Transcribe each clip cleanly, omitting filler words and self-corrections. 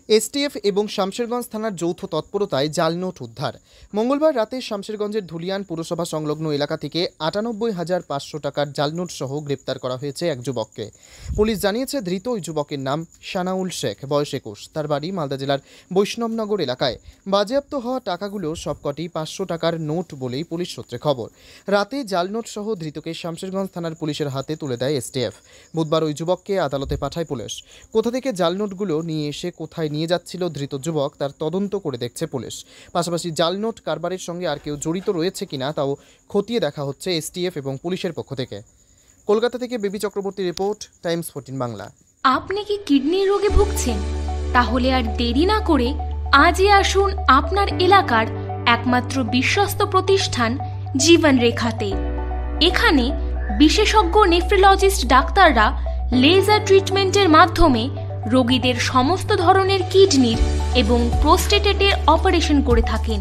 STF এবং শামশেরগঞ্জ থানার যৌথ তৎপরতায় জাল নোট উদ্ধার। মঙ্গলবার রাতে শামশেরগঞ্জের ধুলিয়ান পুরসভা সংলগ্ন এলাকা থেকে ৯৮,৫০০ টাকার জাল নোট সহ গ্রেপ্তার করা হয়েছে এক যুবককে। পুলিশ জানিয়েছে, ধৃত ওই যুবকের নাম সানাউল শেখ, বয়স ২১। তার বাড়ি মালদা জেলার বৈষ্ণবনগর এলাকায়। বাজেয়াপ্ত হওয়া টাকাগুলো সবকটি ৫০০ টাকার নোট বলেই পুলিশ সূত্রে খবর। রাতে জাল নোট সহ ধৃতকে শামশেরগঞ্জ থানার পুলিশের হাতে তুলে দেয় এসটিএফ। বুধবার ওই যুবককে আদালতে পাঠায় পুলিশ। কোথা থেকে জাল নোটগুলো নিয়ে এসে কোথায় নিয়ে যাচ্ছিল ধৃত যুবক, তার তদন্ত করে দেখছে পুলিশ। পাশাপাশি জাল নোট কারবারের সঙ্গে আর কেউ জড়িত রয়েছে কিনা তাও খতিয়ে দেখা হচ্ছে এসটিএফ এবং পুলিশের পক্ষ থেকে। কলকাতা থেকে baby Chakraborty report, Times 14 Bangla. আপনি কি কিডনির রোগে ভুগছেন? তাহলে আর দেরি না করে আজই আসুন আপনার এলাকার একমাত্র বিশ্বস্ত প্রতিষ্ঠান জীবন রেখাতে। এখানে বিশেষজ্ঞ নেফ্রোলজিস্ট ডাক্তাররা লেজার ট্রিটমেন্টের মাধ্যমে রোগীদের সমস্ত ধরনের কিডনির এবং প্রোস্টেটের অপারেশন করে থাকেন।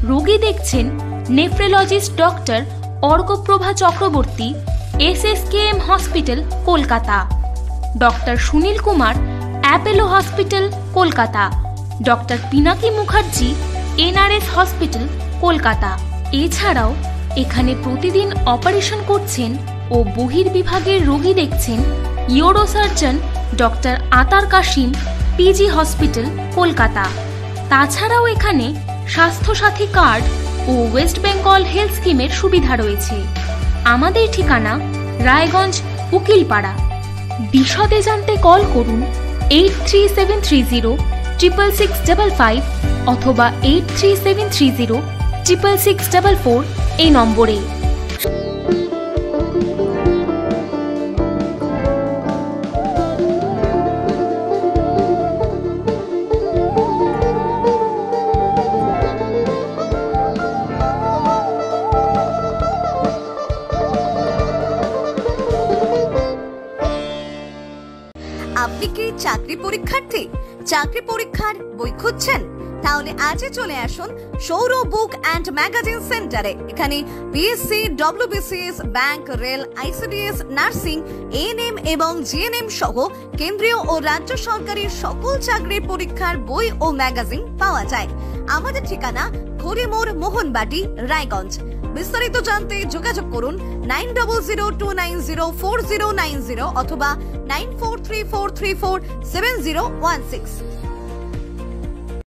রোগী দেখছেন nephrologist doctor Arkaprava Chakraborty, SSKM hospital, Kolkata. Doctor Sunil Kumar, Apollo hospital, Kolkata. Doctor Pinaki Mukherjee, NRS hospital, Kolkata. এছাড়াও এখানে প্রতিদিন অপারেশন করছেন ও বহির্বিভাগের রোগী দেখছেন ইউরোসার্জন ডক্টর আতার কাশিম, PG হসপিটাল, কলকাতা। তাছাড়াও এখানে স্বাস্থ্যসাথী কার্ড ও ওয়েস্ট বেঙ্গল হেলথ স্কিমের সুবিধা রয়েছে। আমাদের ঠিকানা রায়গঞ্জ, উকিলপাড়া। বিশদে জানতে কল করুন 8373066655 অথবা 8373066644 এই নম্বরে। আপনি কি চাকরি পরীক্ষার্থী? চাকরি পরীক্ষার বই খুঁজছেন? তাহলে আজই চলে আসুন সৌরভ বুক অ্যান্ড ম্যাগাজিন সেন্টারে। এখানে BSc, WBCS, bank, rail, ICDS, nursing, ANM এবং GNM সহ কেন্দ্রীয় ও রাজ্য সরকারের সকল চাকরির পরীক্ষার বই ও ম্যাগাজিন পাওয়া যায়। আমাদের ঠিকানা খড়িমোড়, মোহনবাটি, রায়গঞ্জ। বিস্তারিত জানতে যোগাযোগ করুন 9002904090 অথবা 9434347016।